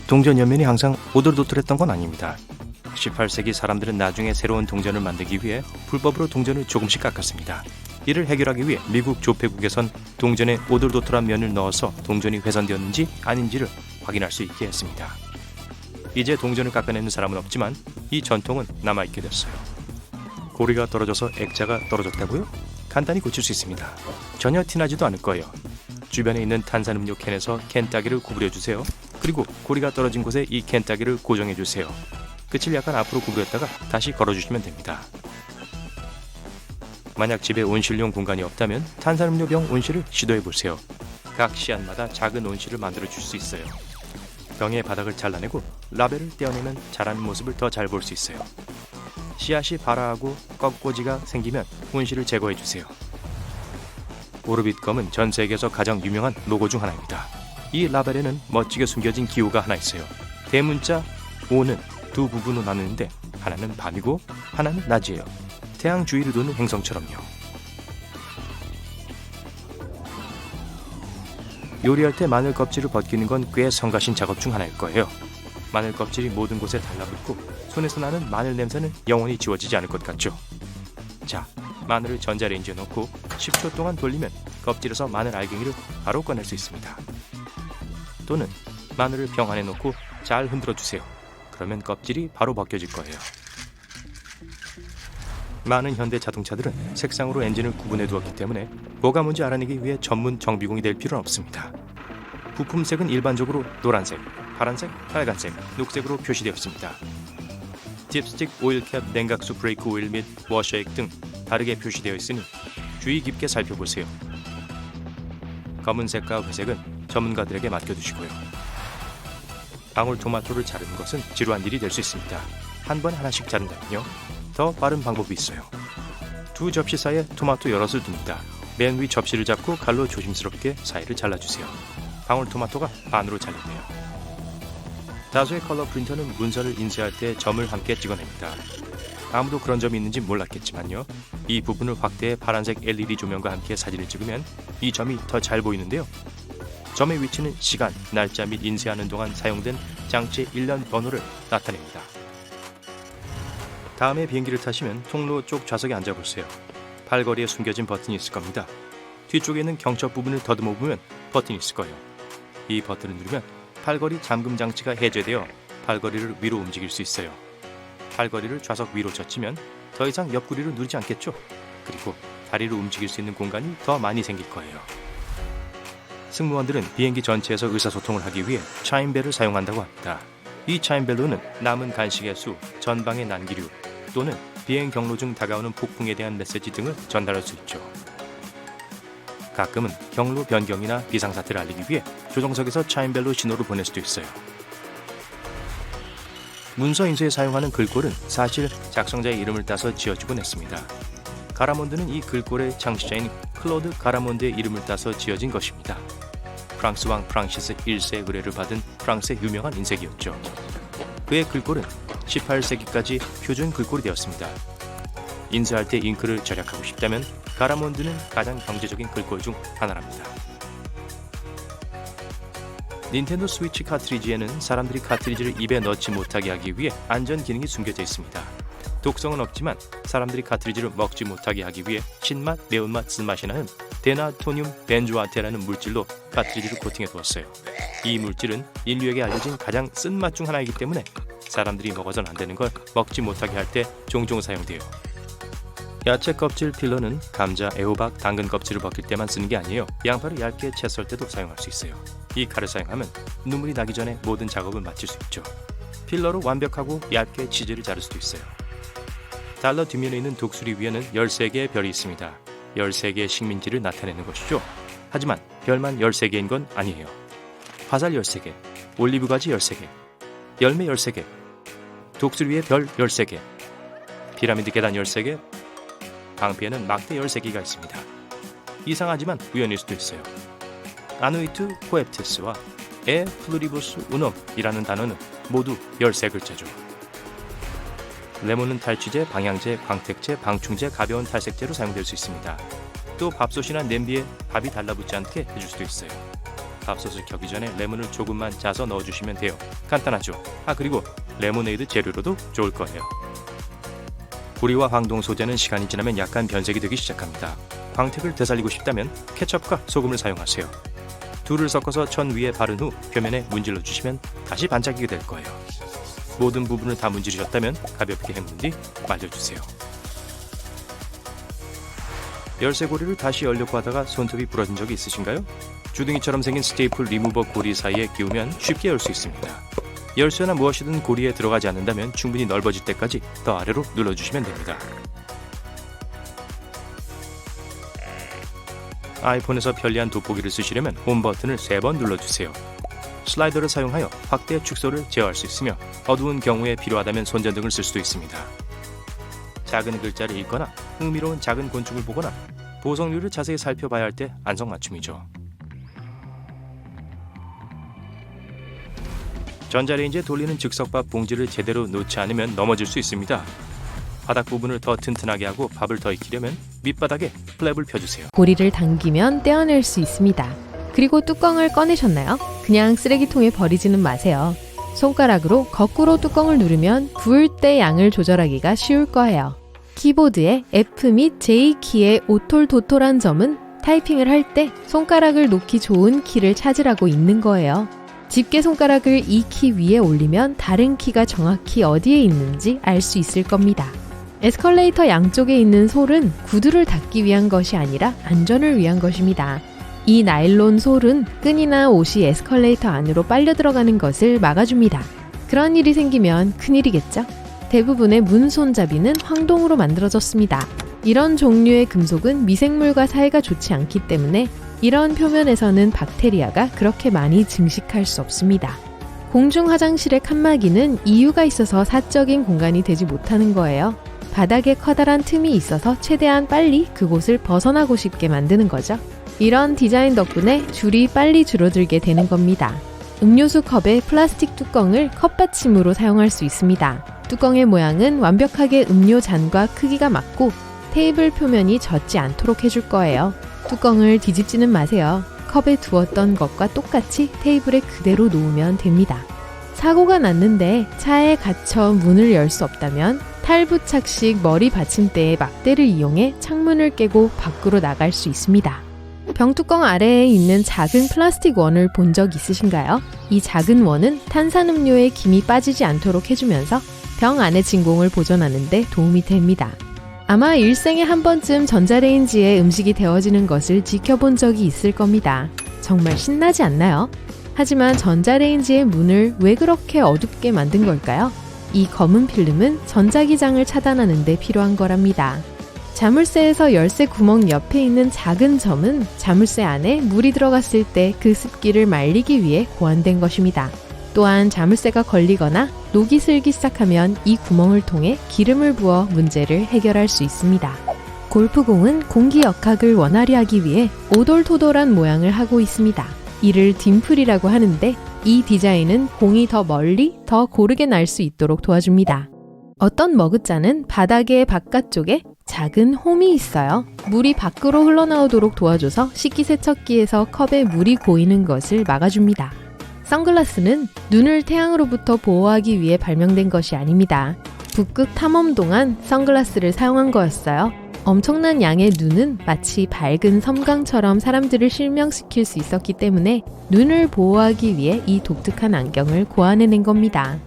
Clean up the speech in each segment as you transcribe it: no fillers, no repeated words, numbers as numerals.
동전 옆면이 항상 오돌도돌했던 건 아닙니다. 18세기 사람들은 나중에 새로운 동전을 만들기 위해 불법으로 동전을 조금씩 깎았습니다. 이를 해결하기 위해 미국 조폐국에선 동전에 오돌도돌한 면을 넣어서 동전이 훼손되었는지 아닌지를 확인할 수 있게 했습니다. 이제 동전을 깎아내는 사람은 없지만 이 전통은 남아있게 됐어요. 고리가 떨어져서 액자가 떨어졌다고요? 간단히 고칠 수 있습니다. 전혀 티나지도 않을 거예요. 주변에 있는 탄산음료 캔에서 캔 따기를 구부려주세요. 그리고 고리가 떨어진 곳에 이 캔 따기를 고정해주세요. 끝을 약간 앞으로 구부렸다가 다시 걸어주시면 됩니다. 만약 집에 온실용 공간이 없다면 탄산음료 병 온실을 시도해보세요. 각 씨앗마다 작은 온실을 만들어줄 수 있어요. 병의 바닥을 잘라내고 라벨을 떼어내면 자라는 모습을 더 잘 볼 수 있어요. 씨앗이 발아하고 꺾꽂이가 생기면 온실을 제거해주세요. 오르빗 검은 전 세계에서 가장 유명한 로고 중 하나입니다. 이 라벨에는 멋지게 숨겨진 기호가 하나 있어요. 대문자 O는 두 부분으로 나누는데 하나는 밤이고 하나는 낮이에요. 태양 주위를 도는 행성처럼요. 요리할 때 마늘 껍질을 벗기는 건 꽤 성가신 작업 중 하나일 거예요. 마늘 껍질이 모든 곳에 달라붙고 손에서 나는 마늘 냄새는 영원히 지워지지 않을 것 같죠. 자, 마늘을 전자레인지에 넣고 10초 동안 돌리면 껍질에서 마늘 알갱이를 바로 꺼낼 수 있습니다. 또는 마늘을 병 안에 넣고 잘 흔들어 주세요. 그러면 껍질이 바로 벗겨질 거예요. 많은 현대 자동차들은 색상으로 엔진을 구분해 두었기 때문에 뭐가 뭔지 알아내기 위해 전문 정비공이 될 필요는 없습니다. 부품색은 일반적으로 노란색, 파란색, 빨간색, 녹색으로 표시되어 있습니다. 딥스틱, 오일캡, 냉각수 브레이크 오일 및 워셔액 등 다르게 표시되어 있으니 주의 깊게 살펴보세요. 검은색과 회색은 전문가들에게 맡겨두시고요. 방울토마토를 자르는 것은 지루한 일이 될 수 있습니다. 한 번에 하나씩 자른다면요. 더 빠른 방법이 있어요. 두 접시 사이에 토마토 여럿을 둡니다. 맨 위 접시를 잡고 칼로 조심스럽게 사이를 잘라주세요. 방울토마토가 반으로 잘리네요. 다수의 컬러 프린터는 문서를 인쇄할 때 점을 함께 찍어냅니다. 아무도 그런 점이 있는지 몰랐겠지만요. 이 부분을 확대해 파란색 LED 조명과 함께 사진을 찍으면 이 점이 더 잘 보이는데요. 점의 위치는 시간, 날짜 및 인쇄하는 동안 사용된 장치의 일련 번호를 나타냅니다. 다음에 비행기를 타시면 통로 쪽 좌석에 앉아보세요. 팔걸이에 숨겨진 버튼이 있을 겁니다. 뒤쪽에 있는 경첩 부분을 더듬어 보면 버튼이 있을 거예요. 이 버튼을 누르면 팔걸이 잠금 장치가 해제되어 팔걸이를 위로 움직일 수 있어요. 팔걸이를 좌석 위로 젖히면 더 이상 옆구리를 누르지 않겠죠? 그리고 다리를 움직일 수 있는 공간이 더 많이 생길 거예요. 승무원들은 비행기 전체에서 의사소통을 하기 위해 차임벨을 사용한다고 합니다. 이 차임벨로는 남은 간식의 수, 전방의 난기류 또는 비행 경로 중 다가오는 폭풍에 대한 메시지 등을 전달할 수 있죠. 가끔은 경로 변경이나 비상사태를 알리기 위해 조종석에서 차임벨로 신호를 보낼 수도 있어요. 문서 인쇄에 사용하는 글꼴은 사실 작성자의 이름을 따서 지어지곤 했습니다. 가라몬드는 이 글꼴의 창시자인 클로드 가라몬드의 이름을 따서 지어진 것입니다. 프랑스 왕 프랑시스 1세의 의뢰를 받은 프랑스의 유명한 인쇄기였죠. 그의 글꼴은 18세기까지 표준 글꼴이 되었습니다. 인쇄할 때 잉크를 절약하고 싶다면 가라몬드는 가장 경제적인 글꼴 중 하나랍니다. 닌텐도 스위치 카트리지에는 사람들이 카트리지를 입에 넣지 못하게 하기 위해 안전 기능이 숨겨져 있습니다. 독성은 없지만 사람들이 카트리지를 먹지 못하게 하기 위해 신맛, 매운맛, 쓴맛이 나는 데나토늄 벤조아테라는 물질로 카트리지를 코팅해 두었어요. 이 물질은 인류에게 알려진 가장 쓴맛 중 하나이기 때문에 사람들이 먹어서는 안 되는 걸 먹지 못하게 할 때 종종 사용돼요. 야채 껍질 필러는 감자, 애호박, 당근 껍질을 벗길 때만 쓰는 게 아니에요. 양파를 얇게 채 썰 때도 사용할 수 있어요. 이 칼을 사용하면 눈물이 나기 전에 모든 작업을 마칠 수 있죠. 필러로 완벽하고 얇게 치즈를 자를 수도 있어요. 달러 뒷면에 있는 독수리 위에는 13개의 별이 있습니다. 13개의 식민지를 나타내는 것이죠. 하지만 별만 13개인 건 아니에요. 화살 13개, 올리브 가지 13개, 열매 13개, 독수리 위에 별 13개, 피라미드 계단 13개, 방패에는 막대 13개가 있습니다. 이상하지만 우연일 수도 있어요. 아누이트 코에프테스와 에 플루리부스 우넘이라는 단어는 모두 13글자죠. 레몬은 탈취제, 방향제, 광택제, 방충제, 가벼운 탈색제로 사용될 수 있습니다. 또 밥솥이나 냄비에 밥이 달라붙지 않게 해줄 수도 있어요. 밥솥을 켜기 전에 레몬을 조금만 짜서 넣어주시면 돼요. 간단하죠? 그리고 레모네이드 재료로도 좋을 거예요. 구리와 황동 소재는 시간이 지나면 약간 변색이 되기 시작합니다. 광택을 되살리고 싶다면 케첩과 소금을 사용하세요. 둘을 섞어서 천 위에 바른 후 표면에 문질러 주시면 다시 반짝이게 될 거예요. 모든 부분을 다 문지르셨다면 가볍게 헹군 뒤 말려주세요. 열쇠고리를 다시 열려고 하다가 손톱이 부러진 적이 있으신가요? 주둥이처럼 생긴 스테이플 리무버 고리 사이에 끼우면 쉽게 열 수 있습니다. 열쇠나 무엇이든 고리에 들어가지 않는다면 충분히 넓어질 때까지 더 아래로 눌러주시면 됩니다. 아이폰에서 편리한 돋보기를 쓰시려면 홈 버튼을 3번 눌러주세요. 슬라이더를 사용하여 확대 축소를 제어할 수 있으며 어두운 경우에 필요하다면 손전등을 쓸 수도 있습니다. 작은 글자를 읽거나 흥미로운 작은 곤충을 보거나 보석류를 자세히 살펴봐야 할 때 안성맞춤이죠. 전자레인지에 돌리는 즉석밥 봉지를 제대로 놓지 않으면 넘어질 수 있습니다. 바닥 부분을 더 튼튼하게 하고 밥을 더 익히려면 밑바닥에 플랩을 펴주세요. 고리를 당기면 떼어낼 수 있습니다. 그리고 뚜껑을 꺼내셨나요? 그냥 쓰레기통에 버리지는 마세요. 손가락으로 거꾸로 뚜껑을 누르면 부을 때 양을 조절하기가 쉬울 거예요. 키보드의 F 및 J 키의 오톨도톨한 점은 타이핑을 할 때 손가락을 놓기 좋은 키를 찾으라고 있는 거예요. 집게 손가락을 이 키 위에 올리면 다른 키가 정확히 어디에 있는지 알 수 있을 겁니다. 에스컬레이터 양쪽에 있는 솔은 구두를 닫기 위한 것이 아니라 안전을 위한 것입니다. 이 나일론 솔은 끈이나 옷이 에스컬레이터 안으로 빨려 들어가는 것을 막아줍니다. 그런 일이 생기면 큰일이겠죠? 대부분의 문 손잡이는 황동으로 만들어졌습니다. 이런 종류의 금속은 미생물과 사이가 좋지 않기 때문에 이런 표면에서는 박테리아가 그렇게 많이 증식할 수 없습니다. 공중 화장실의 칸막이는 이유가 있어서 사적인 공간이 되지 못하는 거예요. 바닥에 커다란 틈이 있어서 최대한 빨리 그곳을 벗어나고 싶게 만드는 거죠. 이런 디자인 덕분에 줄이 빨리 줄어들게 되는 겁니다. 음료수 컵의 플라스틱 뚜껑을 컵받침으로 사용할 수 있습니다. 뚜껑의 모양은 완벽하게 음료 잔과 크기가 맞고 테이블 표면이 젖지 않도록 해줄 거예요. 뚜껑을 뒤집지는 마세요. 컵에 두었던 것과 똑같이 테이블에 그대로 놓으면 됩니다. 사고가 났는데 차에 갇혀 문을 열 수 없다면 탈부착식 머리 받침대의 막대를 이용해 창문을 깨고 밖으로 나갈 수 있습니다. 병뚜껑 아래에 있는 작은 플라스틱 원을 본 적 있으신가요? 이 작은 원은 탄산음료에 김이 빠지지 않도록 해주면서 병 안의 진공을 보존하는 데 도움이 됩니다. 아마 일생에 한 번쯤 전자레인지에 음식이 데워지는 것을 지켜본 적이 있을 겁니다. 정말 신나지 않나요? 하지만 전자레인지의 문을 왜 그렇게 어둡게 만든 걸까요? 이 검은 필름은 전자기장을 차단하는 데 필요한 거랍니다. 자물쇠에서 열쇠 구멍 옆에 있는 작은 점은 자물쇠 안에 물이 들어갔을 때 그 습기를 말리기 위해 고안된 것입니다. 또한 자물쇠가 걸리거나 녹이 슬기 시작하면 이 구멍을 통해 기름을 부어 문제를 해결할 수 있습니다. 골프공은 공기 역학을 원활히 하기 위해 오돌토돌한 모양을 하고 있습니다. 이를 딤플이라고 하는데 이 디자인은 공이 더 멀리, 더 고르게 날 수 있도록 도와줍니다. 어떤 머그잔은 바닥의 바깥쪽에 작은 홈이 있어요. 물이 밖으로 흘러나오도록 도와줘서 식기세척기에서 컵에 물이 고이는 것을 막아줍니다. 선글라스는 눈을 태양으로부터 보호하기 위해 발명된 것이 아닙니다. 북극 탐험 동안 선글라스를 사용한 거였어요. 엄청난 양의 눈은 마치 밝은 섬광처럼 사람들을 실명시킬 수 있었기 때문에 눈을 보호하기 위해 이 독특한 안경을 고안해낸 겁니다.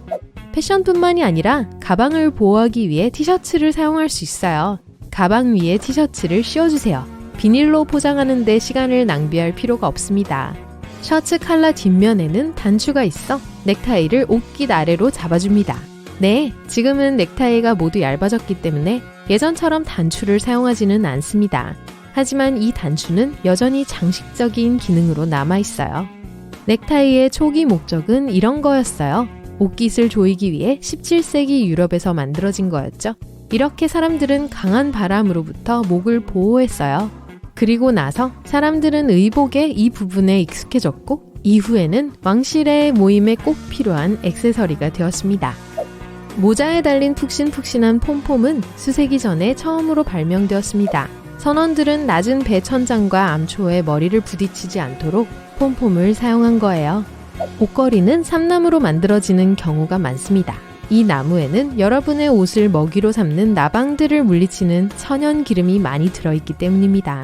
패션뿐만이 아니라 가방을 보호하기 위해 티셔츠를 사용할 수 있어요. 가방 위에 티셔츠를 씌워주세요. 비닐로 포장하는 데 시간을 낭비할 필요가 없습니다. 셔츠 칼라 뒷면에는 단추가 있어 넥타이를 옷깃 아래로 잡아줍니다. 네, 지금은 넥타이가 모두 얇아졌기 때문에 예전처럼 단추를 사용하지는 않습니다. 하지만 이 단추는 여전히 장식적인 기능으로 남아있어요. 넥타이의 초기 목적은 이런 거였어요. 옷깃을 조이기 위해 17세기 유럽에서 만들어진 거였죠. 이렇게 사람들은 강한 바람으로부터 목을 보호했어요. 그리고 나서 사람들은 의복의 이 부분에 익숙해졌고 이후에는 왕실의 모임에 꼭 필요한 액세서리가 되었습니다. 모자에 달린 푹신푹신한 폼폼은 수세기 전에 처음으로 발명되었습니다. 선원들은 낮은 배 천장과 암초에 머리를 부딪히지 않도록 시리콘 폼을 사용한 거예요. 옷걸이는 삼나무로 만들어지는 경우가 많습니다. 이 나무에는 여러분의 옷을 먹이로 삼는 나방들을 물리치는 천연 기름이 많이 들어있기 때문입니다.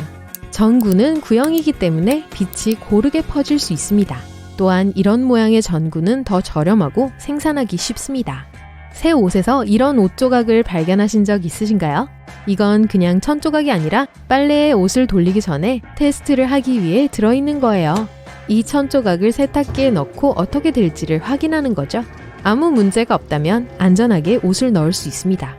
전구는 구형이기 때문에 빛이 고르게 퍼질 수 있습니다. 또한 이런 모양의 전구는 더 저렴하고 생산하기 쉽습니다. 새 옷에서 이런 옷 조각을 발견하신 적 있으신가요? 이건 그냥 천 조각이 아니라 빨래에 옷을 돌리기 전에 테스트를 하기 위해 들어있는 거예요. 이 천 조각을 세탁기에 넣고 어떻게 될지를 확인하는 거죠. 아무 문제가 없다면 안전하게 옷을 넣을 수 있습니다.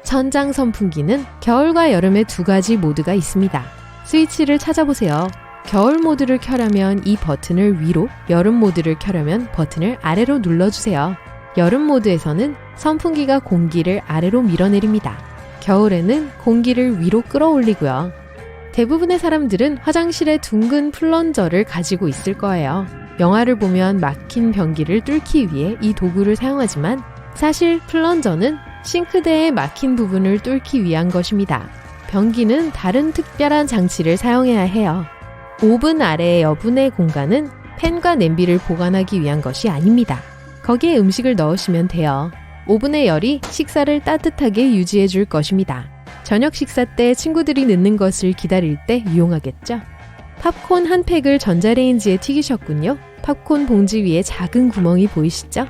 천장 선풍기는 겨울과 여름의 두 가지 모드가 있습니다. 스위치를 찾아보세요. 겨울 모드를 켜려면 이 버튼을 위로, 여름 모드를 켜려면 버튼을 아래로 눌러주세요. 여름 모드에서는 선풍기가 공기를 아래로 밀어내립니다. 겨울에는 공기를 위로 끌어올리고요. 대부분의 사람들은 화장실에 둥근 플런저를 가지고 있을 거예요. 영화를 보면 막힌 변기를 뚫기 위해 이 도구를 사용하지만 사실 플런저는 싱크대에 막힌 부분을 뚫기 위한 것입니다. 변기는 다른 특별한 장치를 사용해야 해요. 오븐 아래의 여분의 공간은 팬과 냄비를 보관하기 위한 것이 아닙니다. 거기에 음식을 넣으시면 돼요. 오븐의 열이 식사를 따뜻하게 유지해 줄 것입니다. 저녁 식사 때 친구들이 늦는 것을 기다릴 때 유용하겠죠? 팝콘 한 팩을 전자레인지에 튀기셨군요. 팝콘 봉지 위에 작은 구멍이 보이시죠?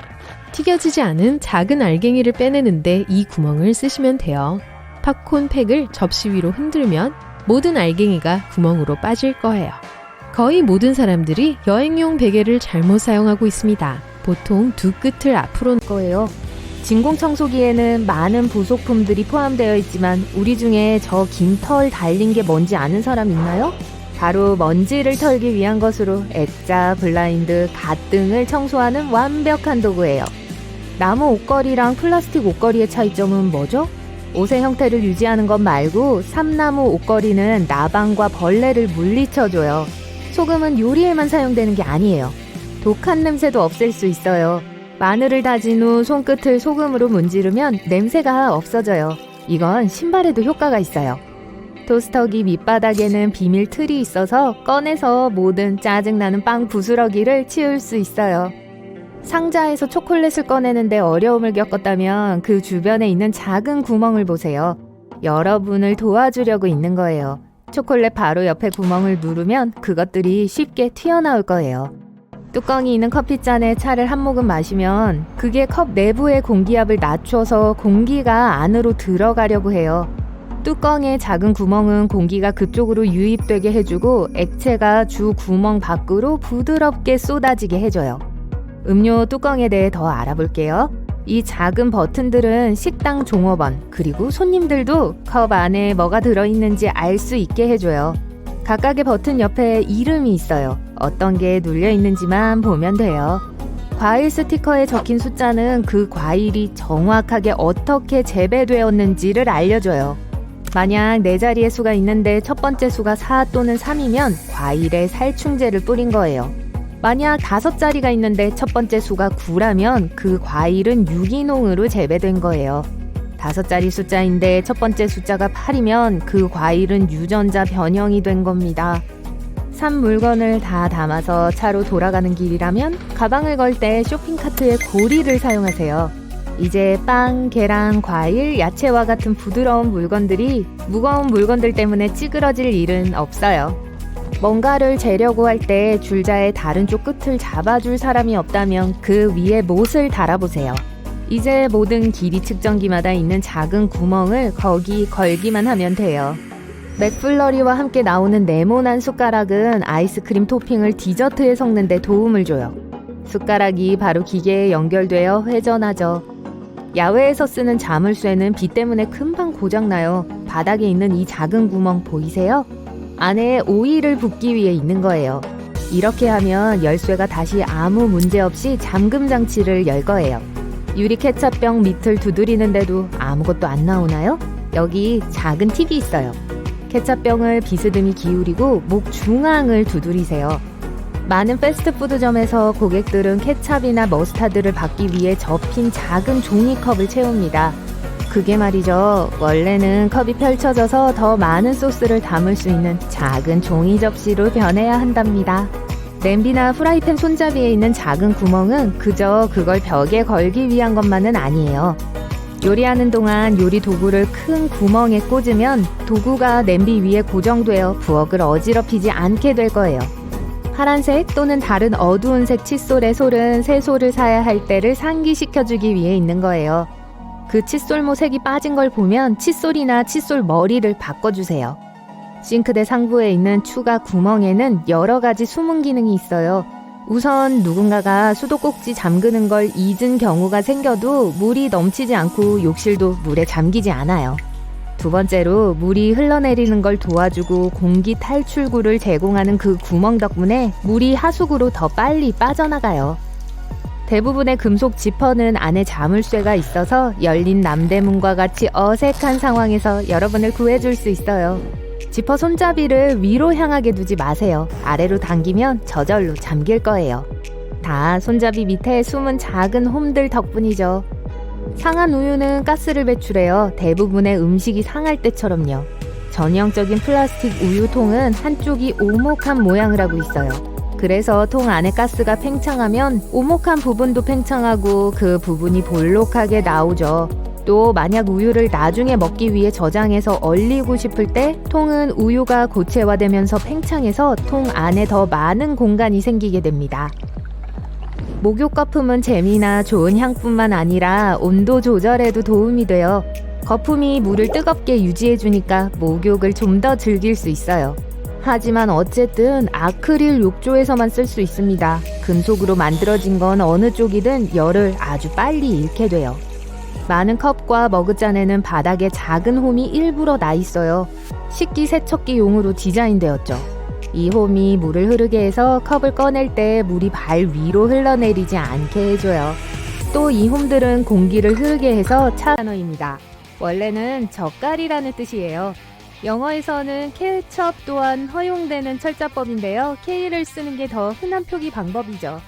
튀겨지지 않은 작은 알갱이를 빼내는데 이 구멍을 쓰시면 돼요. 팝콘 팩을 접시 위로 흔들면 모든 알갱이가 구멍으로 빠질 거예요. 거의 모든 사람들이 여행용 베개를 잘못 사용하고 있습니다. 보통 두 끝을 앞으로 거예요. 진공청소기에는 많은 부속품들이 포함되어 있지만 우리 중에 저 긴 털 달린 게 뭔지 아는 사람 있나요? 바로 먼지를 털기 위한 것으로 액자, 블라인드, 갓 등을 청소하는 완벽한 도구예요. 나무 옷걸이랑 플라스틱 옷걸이의 차이점은 뭐죠? 옷의 형태를 유지하는 것 말고 삼나무 옷걸이는 나방과 벌레를 물리쳐줘요. 소금은 요리에만 사용되는 게 아니에요. 독한 냄새도 없앨 수 있어요. 마늘을 다진 후 손끝을 소금으로 문지르면 냄새가 없어져요. 이건 신발에도 효과가 있어요. 토스터기 밑바닥에는 비밀 틀이 있어서 꺼내서 모든 짜증나는 빵 부스러기를 치울 수 있어요. 상자에서 초콜릿을 꺼내는데 어려움을 겪었다면 그 주변에 있는 작은 구멍을 보세요. 여러분을 도와주려고 있는 거예요. 초콜릿 바로 옆에 구멍을 누르면 그것들이 쉽게 튀어나올 거예요. 뚜껑이 있는 커피잔에 차를 한 모금 마시면 그게 컵 내부의 공기압을 낮춰서 공기가 안으로 들어가려고 해요. 뚜껑의 작은 구멍은 공기가 그쪽으로 유입되게 해주고 액체가 주 구멍 밖으로 부드럽게 쏟아지게 해줘요. 음료 뚜껑에 대해 더 알아볼게요. 이 작은 버튼들은 식당 종업원 그리고 손님들도 컵 안에 뭐가 들어있는지 알 수 있게 해줘요. 각각의 버튼 옆에 이름이 있어요. 어떤 게 눌려 있는지만 보면 돼요. 과일 스티커에 적힌 숫자는 그 과일이 정확하게 어떻게 재배되었는지를 알려줘요. 만약 4자리의 수가 있는데 첫 번째 수가 4 또는 3이면 과일에 살충제를 뿌린 거예요. 만약 5자리가 있는데 첫 번째 수가 9라면 그 과일은 유기농으로 재배된 거예요. 5자리 숫자인데 첫 번째 숫자가 8이면 그 과일은 유전자 변형이 된 겁니다. 산 물건을 다 담아서 차로 돌아가는 길이라면 가방을 걸 때 쇼핑카트에 고리를 사용하세요. 이제 빵, 계란, 과일, 야채와 같은 부드러운 물건들이 무거운 물건들 때문에 찌그러질 일은 없어요. 뭔가를 재려고 할 때 줄자의 다른 쪽 끝을 잡아줄 사람이 없다면 그 위에 못을 달아보세요. 이제 모든 길이 측정기마다 있는 작은 구멍을 거기 걸기만 하면 돼요. 맥플러리와 함께 나오는 네모난 숟가락은 아이스크림 토핑을 디저트에 섞는 데 도움을 줘요. 숟가락이 바로 기계에 연결되어 회전하죠. 야외에서 쓰는 자물쇠는 비 때문에 금방 고장나요. 바닥에 있는 이 작은 구멍 보이세요? 안에 오일을 붓기 위해 있는 거예요. 이렇게 하면 열쇠가 다시 아무 문제 없이 잠금 장치를 열 거예요. 유리 케첩병 밑을 두드리는데도 아무것도 안 나오나요? 여기 작은 팁이 있어요. 케첩병을 비스듬히 기울이고 목 중앙을 두드리세요. 많은 패스트푸드점에서 고객들은 케찹이나 머스타드를 받기 위해 접힌 작은 종이컵을 채웁니다. 그게 말이죠. 원래는 컵이 펼쳐져서 더 많은 소스를 담을 수 있는 작은 종이 접시로 변해야 한답니다. 냄비나 프라이팬 손잡이에 있는 작은 구멍은 그저 그걸 벽에 걸기 위한 것만은 아니에요. 요리하는 동안 요리 도구를 큰 구멍에 꽂으면 도구가 냄비 위에 고정되어 부엌을 어지럽히지 않게 될 거예요. 파란색 또는 다른 어두운 색 칫솔의 솔은 새솔을 사야 할 때를 상기시켜주기 위해 있는 거예요. 그 칫솔모 색이 빠진 걸 보면 칫솔이나 칫솔 머리를 바꿔주세요. 싱크대 상부에 있는 추가 구멍에는 여러 가지 숨은 기능이 있어요. 우선 누군가가 수도꼭지 잠그는 걸 잊은 경우가 생겨도 물이 넘치지 않고 욕실도 물에 잠기지 않아요. 두 번째로 물이 흘러내리는 걸 도와주고 공기 탈출구를 제공하는 그 구멍 덕분에 물이 하수구로 더 빨리 빠져나가요. 대부분의 금속 지퍼는 안에 자물쇠가 있어서 열린 남대문과 같이 어색한 상황에서 여러분을 구해줄 수 있어요. 지퍼 손잡이를 위로 향하게 두지 마세요. 아래로 당기면 저절로 잠길 거예요. 다 손잡이 밑에 숨은 작은 홈들 덕분이죠. 상한 우유는 가스를 배출해요. 대부분의 음식이 상할 때처럼요. 전형적인 플라스틱 우유통은 한쪽이 오목한 모양을 하고 있어요. 그래서 통 안에 가스가 팽창하면 오목한 부분도 팽창하고 그 부분이 볼록하게 나오죠. 또 만약 우유를 나중에 먹기 위해 저장해서 얼리고 싶을 때 통은 우유가 고체화되면서 팽창해서 통 안에 더 많은 공간이 생기게 됩니다. 목욕 거품은 재미나 좋은 향뿐만 아니라 온도 조절에도 도움이 돼요. 거품이 물을 뜨겁게 유지해주니까 목욕을 좀 더 즐길 수 있어요. 하지만 어쨌든 아크릴 욕조에서만 쓸 수 있습니다. 금속으로 만들어진 건 어느 쪽이든 열을 아주 빨리 잃게 돼요. 많은 컵과 머그잔에는 바닥에 작은 홈이 일부러 나 있어요. 식기세척기용으로 디자인되었죠. 이 홈이 물을 흐르게 해서 컵을 꺼낼 때 물이 발 위로 흘러내리지 않게 해줘요. 또 이 홈들은 공기를 흐르게 해서 단어입니다. 원래는 젓갈이라는 뜻이에요. 영어에서는 케첩 또한 허용되는 철자법인데요. K를 쓰는 게 더 흔한 표기 방법이죠.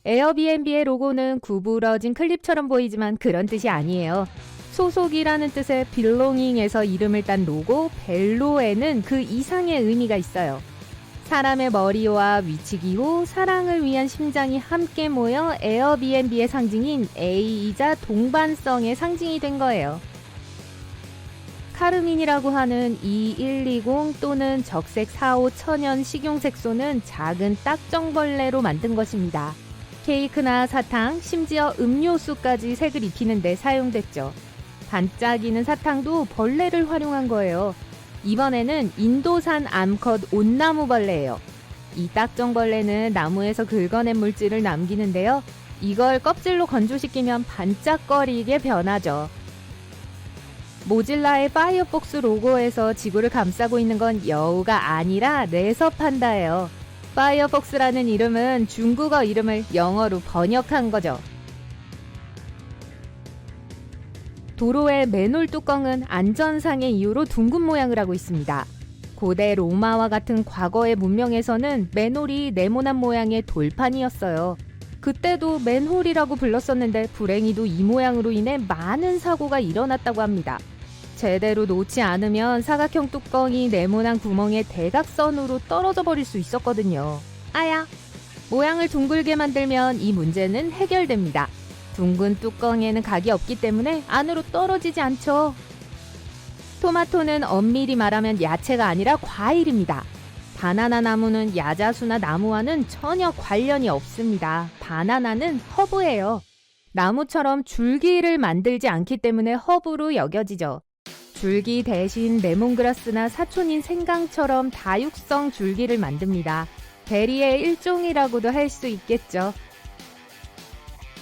에어비앤비의 로고는 구부러진 클립처럼 보이지만 그런 뜻이 아니에요. 소속이라는 뜻의 belonging에서 이름을 딴 로고 벨로에는 그 이상의 의미가 있어요. 사람의 머리와 위치기호, 사랑을 위한 심장이 함께 모여 에어비앤비의 상징인 A이자 동반성의 상징이 된 거예요. 카르민이라고 하는 E120 또는 적색 45 천연 식용색소는 작은 딱정벌레로 만든 것입니다. 케이크나 사탕, 심지어 음료수까지 색을 입히는 데 사용됐죠. 반짝이는 사탕도 벌레를 활용한 거예요. 이번에는 인도산 암컷 온나무벌레예요. 이 딱정벌레는 나무에서 긁어낸 물질을 남기는데요. 이걸 껍질로 건조시키면 반짝거리게 변하죠. 모질라의 파이어폭스 로고에서 지구를 감싸고 있는 건 여우가 아니라 레서판다예요. 파이어폭스라는 이름은 중국어 이름을 영어로 번역한 거죠. 도로의 맨홀 뚜껑은 안전상의 이유로 둥근 모양을 하고 있습니다. 고대 로마와 같은 과거의 문명에서는 맨홀이 네모난 모양의 돌판이었어요. 그때도 맨홀이라고 불렀었는데 불행히도 이 모양으로 인해 많은 사고가 일어났다고 합니다. 제대로 놓지 않으면 사각형 뚜껑이 네모난 구멍에 대각선으로 떨어져 버릴 수 있었거든요. 아야! 모양을 둥글게 만들면 이 문제는 해결됩니다. 둥근 뚜껑에는 각이 없기 때문에 안으로 떨어지지 않죠. 토마토는 엄밀히 말하면 야채가 아니라 과일입니다. 바나나 나무는 야자수나 나무와는 전혀 관련이 없습니다. 바나나는 허브예요. 나무처럼 줄기를 만들지 않기 때문에 허브로 여겨지죠. 줄기 대신 레몬그라스나 사촌인 생강처럼 다육성 줄기를 만듭니다. 베리의 일종이라고도 할 수 있겠죠.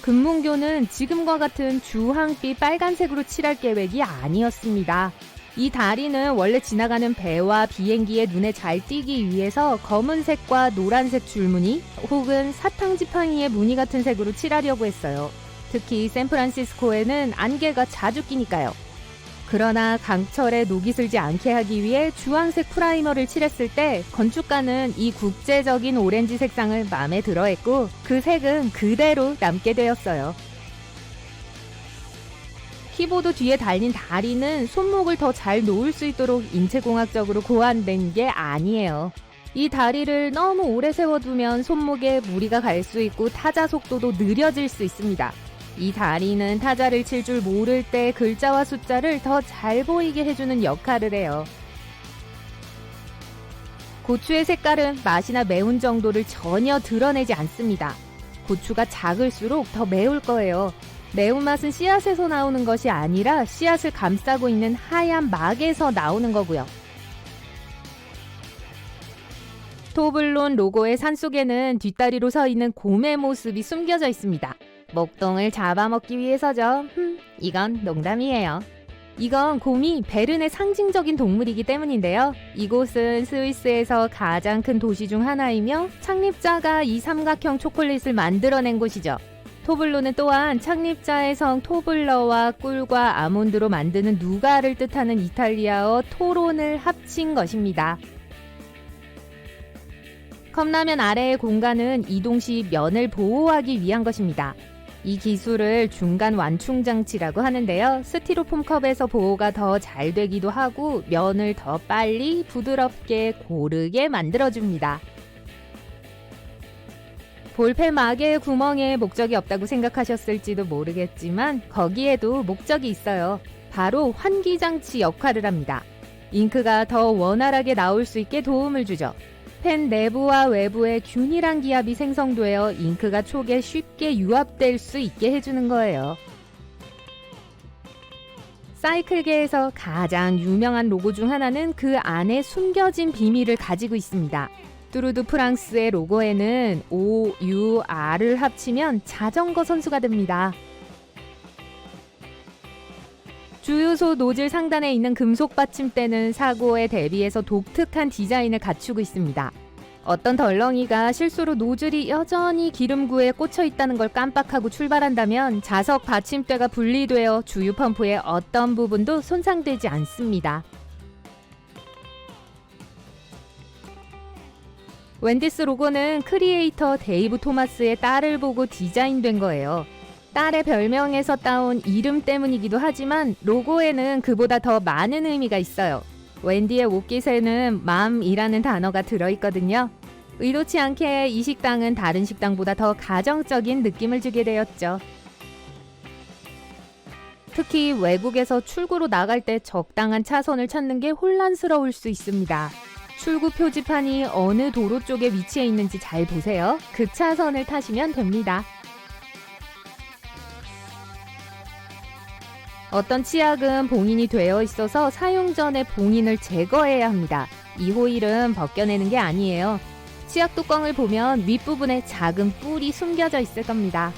금문교는 지금과 같은 주황빛 빨간색으로 칠할 계획이 아니었습니다. 이 다리는 원래 지나가는 배와 비행기의 눈에 잘 띄기 위해서 검은색과 노란색 줄무늬 혹은 사탕지팡이의 무늬 같은 색으로 칠하려고 했어요. 특히 샌프란시스코에는 안개가 자주 끼니까요. 그러나 강철에 녹이 슬지 않게 하기 위해 주황색 프라이머를 칠했을 때 건축가는 이 국제적인 오렌지 색상을 마음에 들어했고 그 색은 그대로 남게 되었어요. 키보드 뒤에 달린 다리는 손목을 더 잘 놓을 수 있도록 인체공학적으로 고안된 게 아니에요. 이 다리를 너무 오래 세워두면 손목에 무리가 갈 수 있고 타자 속도도 느려질 수 있습니다. 이 다리는 타자를 칠 줄 모를 때 글자와 숫자를 더 잘 보이게 해주는 역할을 해요. 고추의 색깔은 맛이나 매운 정도를 전혀 드러내지 않습니다. 고추가 작을수록 더 매울 거예요. 매운맛은 씨앗에서 나오는 것이 아니라 씨앗을 감싸고 있는 하얀 막에서 나오는 거고요. 토블론 로고의 산속에는 뒷다리로 서 있는 곰의 모습이 숨겨져 있습니다. 목동을 잡아먹기 위해서죠. 이건 농담이에요. 이건 곰이 베른의 상징적인 동물이기 때문인데요. 이곳은 스위스에서 가장 큰 도시 중 하나이며 창립자가 이 삼각형 초콜릿을 만들어낸 곳이죠. 토블로는 또한 창립자의 성 토블러와 꿀과 아몬드로 만드는 누가를 뜻하는 이탈리아어 토론을 합친 것입니다. 컵라면 아래의 공간은 이동 시 면을 보호하기 위한 것입니다. 이 기술을 중간 완충 장치라고 하는데요. 스티로폼 컵에서 보호가 더 잘 되기도 하고 면을 더 빨리 부드럽게 고르게 만들어줍니다. 볼펜 막의 구멍에 목적이 없다고 생각하셨을지도 모르겠지만 거기에도 목적이 있어요. 바로 환기장치 역할을 합니다. 잉크가 더 원활하게 나올 수 있게 도움을 주죠. 펜 내부와 외부에 균일한 기압이 생성되어 잉크가 촉에 쉽게 유압될 수 있게 해주는 거예요. 사이클계에서 가장 유명한 로고 중 하나는 그 안에 숨겨진 비밀을 가지고 있습니다. 뚜르드 프랑스의 로고에는 O, U, R을 합치면 자전거 선수가 됩니다. 주유소 노즐 상단에 있는 금속 받침대는 사고에 대비해서 독특한 디자인을 갖추고 있습니다. 어떤 덜렁이가 실수로 노즐이 여전히 기름구에 꽂혀 있다는 걸 깜빡하고 출발한다면 자석 받침대가 분리되어 주유 펌프의 어떤 부분도 손상되지 않습니다. 웬디스 로고는 크리에이터 데이브 토마스의 딸을 보고 디자인된 거예요. 딸의 별명에서 따온 이름 때문이기도 하지만 로고에는 그보다 더 많은 의미가 있어요. 웬디의 옷깃에는 맘이라는 단어가 들어있거든요. 의도치 않게 이 식당은 다른 식당보다 더 가정적인 느낌을 주게 되었죠. 특히 외국에서 출구로 나갈 때 적당한 차선을 찾는 게 혼란스러울 수 있습니다. 출구 표지판이 어느 도로 쪽에 위치해 있는지 잘 보세요. 그 차선을 타시면 됩니다. 어떤 치약은 봉인이 되어 있어서 사용 전에 봉인을 제거해야 합니다. 이 호일은 벗겨내는 게 아니에요. 치약 뚜껑을 보면 윗부분에 작은 뿔이 숨겨져 있을 겁니다.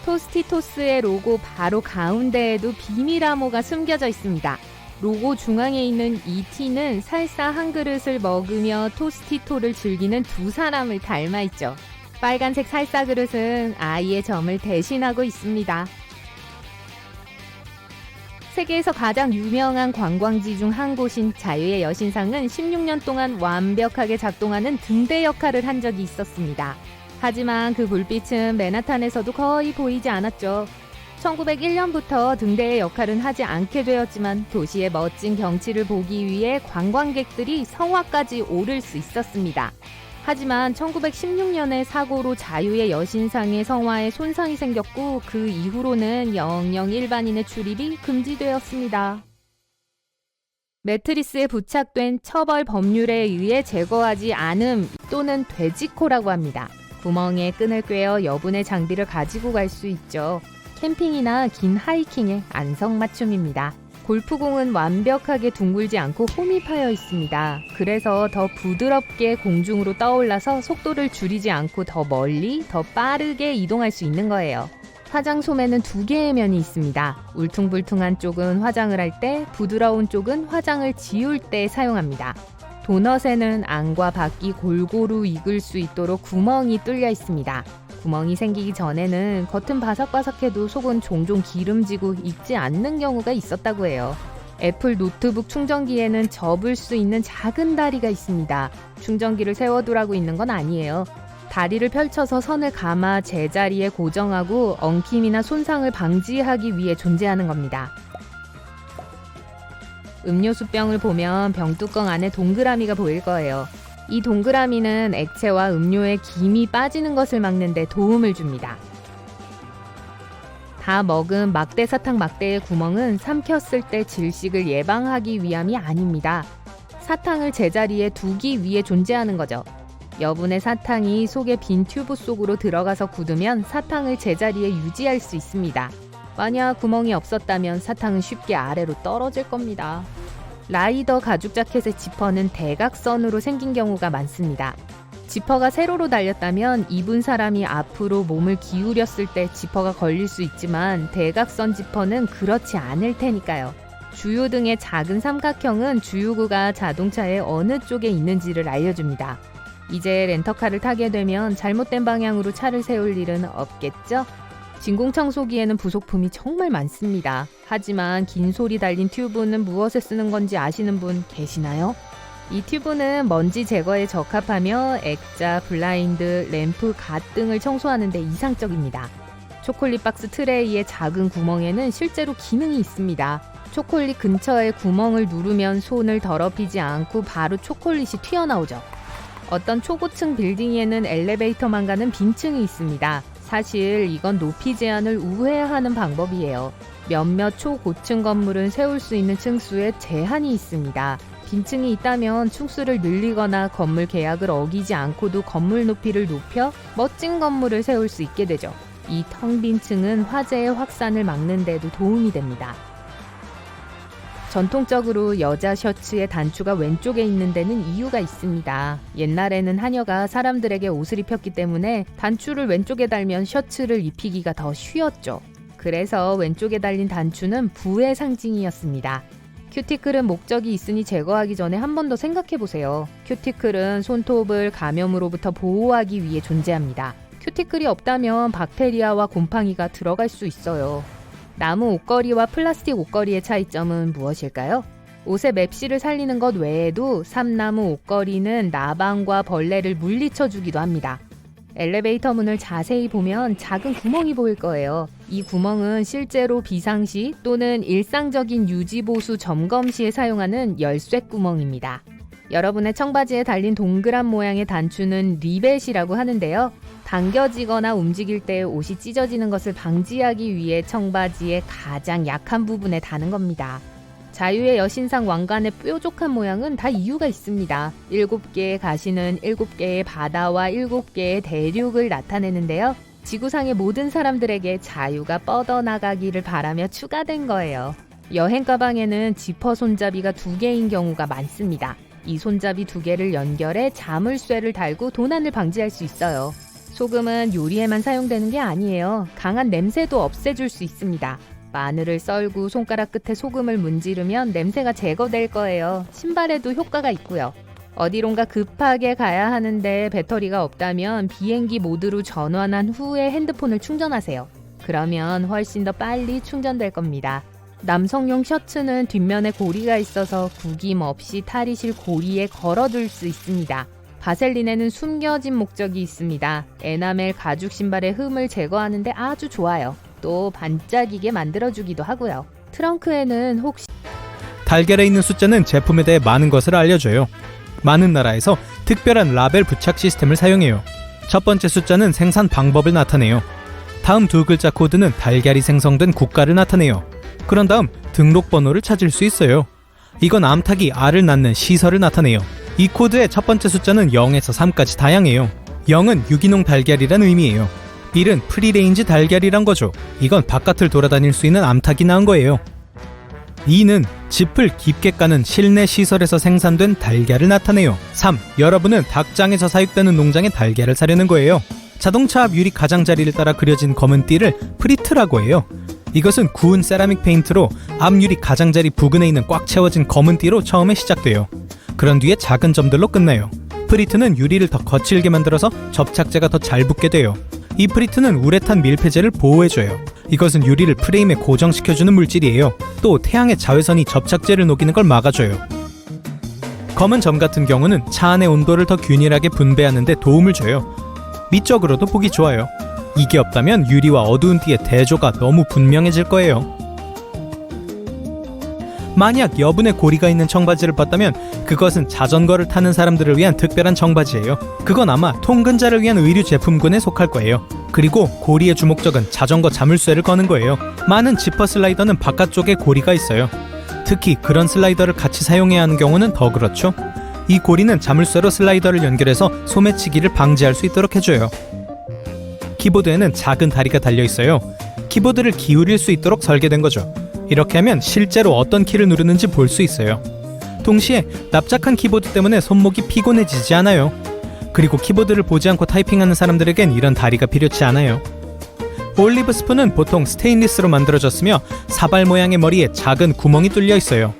토스티토스의 로고 바로 가운데에도 비밀 암호가 숨겨져 있습니다. 로고 중앙에 있는 이 T는 살사 한 그릇을 먹으며 토스티토를 즐기는 두 사람을 닮아있죠. 빨간색 살사 그릇은 아이의 점을 대신하고 있습니다. 세계에서 가장 유명한 관광지 중 한 곳인 자유의 여신상은 16년 동안 완벽하게 작동하는 등대 역할을 한 적이 있었습니다. 하지만 그 불빛은 맨하탄에서도 거의 보이지 않았죠. 1901년부터 등대의 역할은 하지 않게 되었지만 도시의 멋진 경치를 보기 위해 관광객들이 성화까지 오를 수 있었습니다. 하지만 1916년에 사고로 자유의 여신상의 성화에 손상이 생겼고 그 이후로는 영영 일반인의 출입이 금지되었습니다. 매트리스에 부착된 처벌 법률에 의해 제거하지 않음 또는 되직코라고 합니다. 구멍에 끈을 꿰어 여분의 장비를 가지고 갈 수 있죠. 캠핑이나 긴 하이킹의 안성맞춤입니다. 골프공은 완벽하게 둥글지 않고 홈이 파여 있습니다. 그래서 더 부드럽게 공중으로 떠올라서 속도를 줄이지 않고 더 멀리, 더 빠르게 이동할 수 있는 거예요. 화장솜에는 두 개의 면이 있습니다. 울퉁불퉁한 쪽은 화장을 할 때, 부드러운 쪽은 화장을 지울 때 사용합니다. 도넛에는 안과 밖이 골고루 익을 수 있도록 구멍이 뚫려 있습니다. 구멍이 생기기 전에는 겉은 바삭바삭해도 속은 종종 기름지고 익지 않는 경우가 있었다고 해요. 애플 노트북 충전기에는 접을 수 있는 작은 다리가 있습니다. 충전기를 세워두라고 있는 건 아니에요. 다리를 펼쳐서 선을 감아 제자리에 고정하고 엉킴이나 손상을 방지하기 위해 존재하는 겁니다. 음료수병을 보면 병뚜껑 안에 동그라미가 보일 거예요. 이 동그라미는 액체와 음료에 김이 빠지는 것을 막는 데 도움을 줍니다. 다 먹은 막대사탕 막대의 구멍은 삼켰을 때 질식을 예방하기 위함이 아닙니다. 사탕을 제자리에 두기 위해 존재하는 거죠. 여분의 사탕이 속의 빈 튜브 속으로 들어가서 굳으면 사탕을 제자리에 유지할 수 있습니다. 만약 구멍이 없었다면 사탕은 쉽게 아래로 떨어질 겁니다. 라이더 가죽 자켓의 지퍼는 대각선으로 생긴 경우가 많습니다. 지퍼가 세로로 달렸다면 입은 사람이 앞으로 몸을 기울였을 때 지퍼가 걸릴 수 있지만 대각선 지퍼는 그렇지 않을 테니까요. 주유 등의 작은 삼각형은 주유구가 자동차의 어느 쪽에 있는지를 알려줍니다. 이제 렌터카를 타게 되면 잘못된 방향으로 차를 세울 일은 없겠죠? 진공청소기에는 부속품이 정말 많습니다. 하지만 긴 솔이 달린 튜브는 무엇에 쓰는 건지 아시는 분 계시나요? 이 튜브는 먼지 제거에 적합하며 액자, 블라인드, 램프, 갓 등을 청소하는 데 이상적입니다. 초콜릿 박스 트레이의 작은 구멍에는 실제로 기능이 있습니다. 초콜릿 근처에 구멍을 누르면 손을 더럽히지 않고 바로 초콜릿이 튀어나오죠. 어떤 초고층 빌딩에는 엘리베이터만 가는 빈층이 있습니다. 사실 이건 높이 제한을 우회하는 방법이에요. 몇몇 초고층 건물은 세울 수 있는 층수에 제한이 있습니다. 빈층이 있다면 층수를 늘리거나 건물 계약을 어기지 않고도 건물 높이를 높여 멋진 건물을 세울 수 있게 되죠. 이 텅 빈 층은 화재의 확산을 막는 데도 도움이 됩니다. 전통적으로 여자 셔츠의 단추가 왼쪽에 있는 데는 이유가 있습니다. 옛날에는 하녀가 사람들에게 옷을 입혔기 때문에 단추를 왼쪽에 달면 셔츠를 입히기가 더 쉬웠죠. 그래서 왼쪽에 달린 단추는 부의 상징이었습니다. 큐티클은 목적이 있으니 제거하기 전에 한 번 더 생각해보세요. 큐티클은 손톱을 감염으로부터 보호하기 위해 존재합니다. 큐티클이 없다면 박테리아와 곰팡이가 들어갈 수 있어요. 나무 옷걸이와 플라스틱 옷걸이의 차이점은 무엇일까요? 옷의 맵시를 살리는 것 외에도 삼나무 옷걸이는 나방과 벌레를 물리쳐주기도 합니다. 엘리베이터 문을 자세히 보면 작은 구멍이 보일 거예요. 이 구멍은 실제로 비상시 또는 일상적인 유지보수 점검 시에 사용하는 열쇠 구멍입니다. 여러분의 청바지에 달린 동그란 모양의 단추는 리벳이라고 하는데요. 당겨지거나 움직일 때 옷이 찢어지는 것을 방지하기 위해 청바지의 가장 약한 부분에 다는 겁니다. 자유의 여신상 왕관의 뾰족한 모양은 다 이유가 있습니다. 7개의 가시는 7개의 바다와 7개의 대륙을 나타내는데요. 지구상의 모든 사람들에게 자유가 뻗어나가기를 바라며 추가된 거예요. 여행 가방에는 지퍼 손잡이가 2개인 경우가 많습니다. 이 손잡이 2개를 연결해 자물쇠를 달고 도난을 방지할 수 있어요. 소금은 요리에만 사용되는 게 아니에요. 강한 냄새도 없애줄 수 있습니다. 마늘을 썰고 손가락 끝에 소금을 문지르면 냄새가 제거될 거예요. 신발에도 효과가 있고요. 어디론가 급하게 가야 하는데 배터리가 없다면 비행기 모드로 전환한 후에 핸드폰을 충전하세요. 그러면 훨씬 더 빨리 충전될 겁니다. 남성용 셔츠는 뒷면에 고리가 있어서 구김 없이 탈의실 고리에 걸어둘 수 있습니다. 바셀린에는 숨겨진 목적이 있습니다. 에나멜 가죽 신발의 흠을 제거하는데 아주 좋아요. 또 반짝이게 만들어주기도 하고요. 트렁크에는 혹시 달걀에 있는 숫자는 제품에 대해 많은 것을 알려줘요. 많은 나라에서 특별한 라벨 부착 시스템을 사용해요. 첫 번째 숫자는 생산 방법을 나타내요. 다음 2글자 코드는 달걀이 생성된 국가를 나타내요. 그런 다음 등록번호를 찾을 수 있어요. 이건 암탉이 알을 낳는 시설을 나타내요. 이 코드의 첫 번째 숫자는 0에서 3까지 다양해요. 0은 유기농 달걀이란 의미예요. 1은 프리레인지 달걀이란 거죠. 이건 바깥을 돌아다닐 수 있는 암탉이 낳은 거예요. 2는 짚을 깊게 까는 실내 시설에서 생산된 달걀을 나타내요. 3. 여러분은 닭장에서 사육되는 농장의 달걀을 사려는 거예요. 자동차 앞 유리 가장자리를 따라 그려진 검은 띠를 프리트라고 해요. 이것은 구운 세라믹 페인트로 앞 유리 가장자리 부근에 있는 꽉 채워진 검은 띠로 처음에 시작돼요. 그런 뒤에 작은 점들로 끝나요. 프리트는 유리를 더 거칠게 만들어서 접착제가 더 잘 붙게 돼요. 이 프리트는 우레탄 밀폐제를 보호해줘요. 이것은 유리를 프레임에 고정시켜주는 물질이에요. 또 태양의 자외선이 접착제를 녹이는 걸 막아줘요. 검은 점 같은 경우는 차 안의 온도를 더 균일하게 분배하는 데 도움을 줘요. 미적으로도 보기 좋아요. 이게 없다면 유리와 어두운 띠의 대조가 너무 분명해질 거예요. 만약 여분의 고리가 있는 청바지를 봤다면 그것은 자전거를 타는 사람들을 위한 특별한 청바지예요. 그건 아마 통근자를 위한 의류 제품군에 속할 거예요. 그리고 고리의 주목적은 자전거 자물쇠를 거는 거예요. 많은 지퍼 슬라이더는 바깥쪽에 고리가 있어요. 특히 그런 슬라이더를 같이 사용해야 하는 경우는 더 그렇죠. 이 고리는 자물쇠로 슬라이더를 연결해서 소매치기를 방지할 수 있도록 해줘요. 키보드에는 작은 다리가 달려 있어요. 키보드를 기울일 수 있도록 설계된 거죠. 이렇게 하면 실제로 어떤 키를 누르는지 볼 수 있어요. 동시에 납작한 키보드 때문에 손목이 피곤해지지 않아요. 그리고 키보드를 보지 않고 타이핑하는 사람들에겐 이런 다리가 필요치 않아요. 올리브 스푼은 보통 스테인리스로 만들어졌으며 사발 모양의 머리에 작은 구멍이 뚫려 있어요.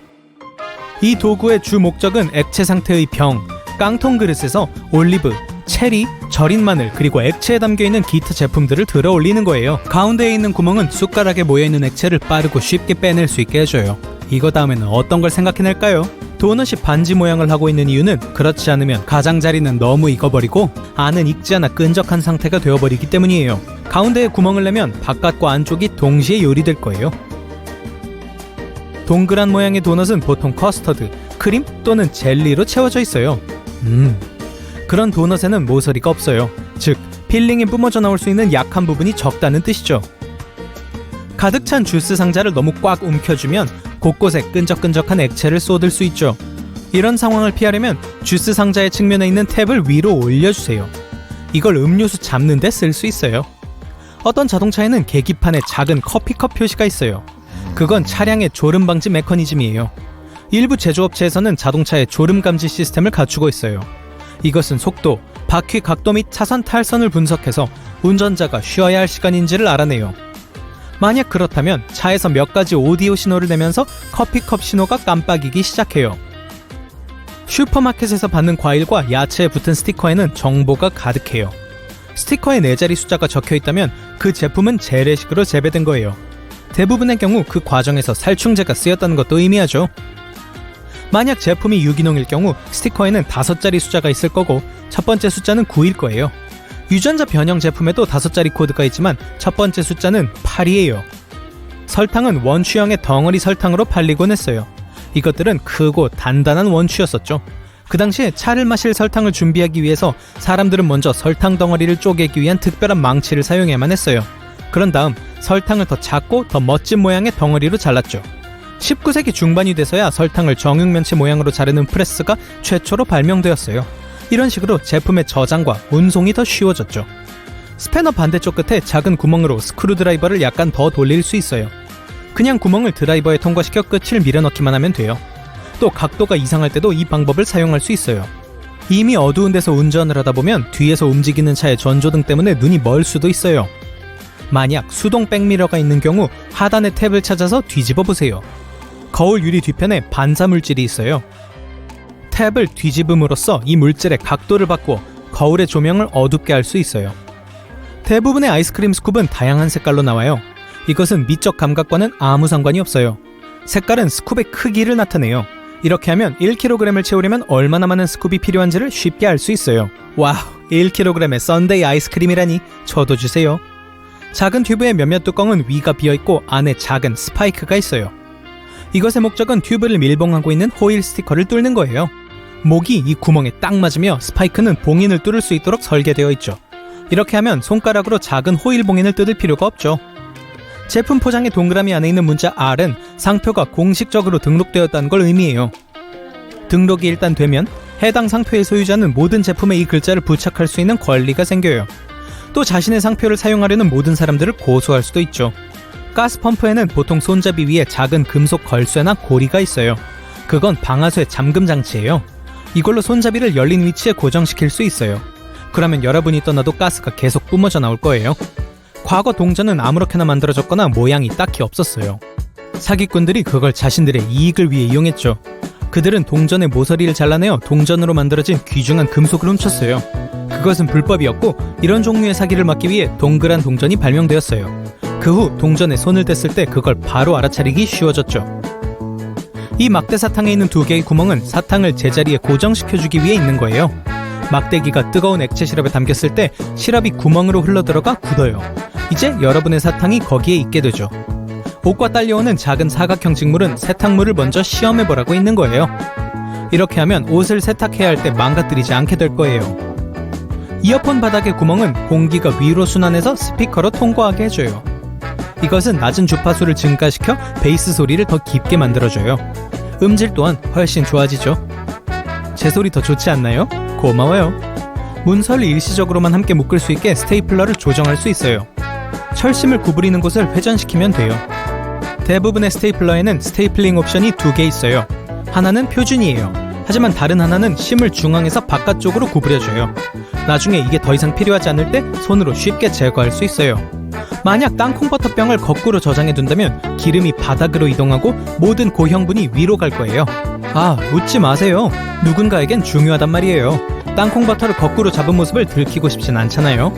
이 도구의 주 목적은 액체 상태의 병, 깡통 그릇에서 올리브, 체리, 절인 마늘 그리고 액체에 담겨있는 기타 제품들을 들어 올리는 거예요. 가운데에 있는 구멍은 숟가락에 모여있는 액체를 빠르고 쉽게 빼낼 수 있게 해줘요. 이거 다음에는 어떤 걸 생각해낼까요? 도넛이 반지 모양을 하고 있는 이유는 그렇지 않으면 가장자리는 너무 익어버리고 안은 익지 않아 끈적한 상태가 되어버리기 때문이에요. 가운데에 구멍을 내면 바깥과 안쪽이 동시에 요리될 거예요. 동그란 모양의 도넛은 보통 커스터드, 크림 또는 젤리로 채워져 있어요. 그런 도넛에는 모서리가 없어요. 즉, 필링이 뿜어져 나올 수 있는 약한 부분이 적다는 뜻이죠. 가득 찬 주스 상자를 너무 꽉 움켜쥐면 곳곳에 끈적끈적한 액체를 쏟을 수 있죠. 이런 상황을 피하려면 주스 상자의 측면에 있는 탭을 위로 올려주세요. 이걸 음료수 잡는 데 쓸 수 있어요. 어떤 자동차에는 계기판에 작은 커피컵 표시가 있어요. 그건 차량의 졸음 방지 메커니즘이에요. 일부 제조업체에서는 자동차의 졸음 감지 시스템을 갖추고 있어요. 이것은 속도, 바퀴 각도 및 차선 탈선을 분석해서 운전자가 쉬어야 할 시간인지를 알아내요. 만약 그렇다면 차에서 몇 가지 오디오 신호를 내면서 커피컵 신호가 깜빡이기 시작해요. 슈퍼마켓에서 받는 과일과 야채에 붙은 스티커에는 정보가 가득해요. 스티커에 4자리 숫자가 적혀있다면 그 제품은 재래식으로 재배된 거예요. 대부분의 경우 그 과정에서 살충제가 쓰였다는 것도 의미하죠. 만약 제품이 유기농일 경우 스티커에는 5자리 숫자가 있을 거고 첫 번째 숫자는 9일 거예요. 유전자 변형 제품에도 5자리 코드가 있지만 첫 번째 숫자는 8이에요. 설탕은 원추형의 덩어리 설탕으로 팔리곤 했어요. 이것들은 크고 단단한 원추였었죠. 그 당시에 차를 마실 설탕을 준비하기 위해서 사람들은 먼저 설탕 덩어리를 쪼개기 위한 특별한 망치를 사용해야만 했어요. 그런 다음 설탕을 더 작고 더 멋진 모양의 덩어리로 잘랐죠. 19세기 중반이 돼서야 설탕을 정육면체 모양으로 자르는 프레스가 최초로 발명되었어요. 이런 식으로 제품의 저장과 운송이 더 쉬워졌죠. 스패너 반대쪽 끝에 작은 구멍으로 스크루드라이버를 약간 더 돌릴 수 있어요. 그냥 구멍을 드라이버에 통과시켜 끝을 밀어넣기만 하면 돼요. 또 각도가 이상할 때도 이 방법을 사용할 수 있어요. 이미 어두운 데서 운전을 하다 보면 뒤에서 움직이는 차의 전조등 때문에 눈이 멀 수도 있어요. 만약 수동 백미러가 있는 경우 하단의 탭을 찾아서 뒤집어 보세요. 거울 유리 뒤편에 반사 물질이 있어요. 탭을 뒤집음으로써 이 물질의 각도를 바꾸어 거울의 조명을 어둡게 할 수 있어요. 대부분의 아이스크림 스쿱은 다양한 색깔로 나와요. 이것은 미적 감각과는 아무 상관이 없어요. 색깔은 스쿱의 크기를 나타내요. 이렇게 하면 1kg을 채우려면 얼마나 많은 스쿱이 필요한지를 쉽게 알 수 있어요. 와우, 1kg의 썬데이 아이스크림이라니 저도 주세요. 작은 튜브의 몇몇 뚜껑은 위가 비어있고 안에 작은 스파이크가 있어요. 이것의 목적은 튜브를 밀봉하고 있는 호일 스티커를 뚫는 거예요. 목이 이 구멍에 딱 맞으며 스파이크는 봉인을 뚫을 수 있도록 설계되어 있죠. 이렇게 하면 손가락으로 작은 호일 봉인을 뜯을 필요가 없죠. 제품 포장의 동그라미 안에 있는 문자 R은 상표가 공식적으로 등록되었다는 걸 의미해요. 등록이 일단 되면 해당 상표의 소유자는 모든 제품에 이 글자를 부착할 수 있는 권리가 생겨요. 또 자신의 상표를 사용하려는 모든 사람들을 고소할 수도 있죠. 가스 펌프에는 보통 손잡이 위에 작은 금속 걸쇠나 고리가 있어요. 그건 방아쇠 잠금 장치예요. 이걸로 손잡이를 열린 위치에 고정시킬 수 있어요. 그러면 여러분이 떠나도 가스가 계속 뿜어져 나올 거예요. 과거 동전은 아무렇게나 만들어졌거나 모양이 딱히 없었어요. 사기꾼들이 그걸 자신들의 이익을 위해 이용했죠. 그들은 동전의 모서리를 잘라내어 동전으로 만들어진 귀중한 금속을 훔쳤어요. 그것은 불법이었고 이런 종류의 사기를 막기 위해 동그란 동전이 발명되었어요. 그 후 동전에 손을 댔을 때 그걸 바로 알아차리기 쉬워졌죠. 이 막대 사탕에 있는 2개의 구멍은 사탕을 제자리에 고정시켜주기 위해 있는 거예요. 막대기가 뜨거운 액체 시럽에 담겼을 때 시럽이 구멍으로 흘러들어가 굳어요. 이제 여러분의 사탕이 거기에 있게 되죠. 옷과 딸려오는 작은 사각형 직물은 세탁물을 먼저 시험해보라고 있는 거예요. 이렇게 하면 옷을 세탁해야 할 때 망가뜨리지 않게 될 거예요. 이어폰 바닥의 구멍은 공기가 위로 순환해서 스피커로 통과하게 해줘요. 이것은 낮은 주파수를 증가시켜 베이스 소리를 더 깊게 만들어줘요. 음질 또한 훨씬 좋아지죠. 제 소리 더 좋지 않나요? 고마워요. 문서를 일시적으로만 함께 묶을 수 있게 스테이플러를 조정할 수 있어요. 철심을 구부리는 곳을 회전시키면 돼요. 대부분의 스테이플러에는 스테이플링 옵션이 2개 있어요. 하나는 표준이에요. 하지만 다른 하나는 심을 중앙에서 바깥쪽으로 구부려줘요. 나중에 이게 더 이상 필요하지 않을 때 손으로 쉽게 제거할 수 있어요. 만약 땅콩버터병을 거꾸로 저장해둔다면 기름이 바닥으로 이동하고 모든 고형분이 위로 갈 거예요. 아, 웃지 마세요. 누군가에겐 중요하단 말이에요. 땅콩버터를 거꾸로 잡은 모습을 들키고 싶진 않잖아요.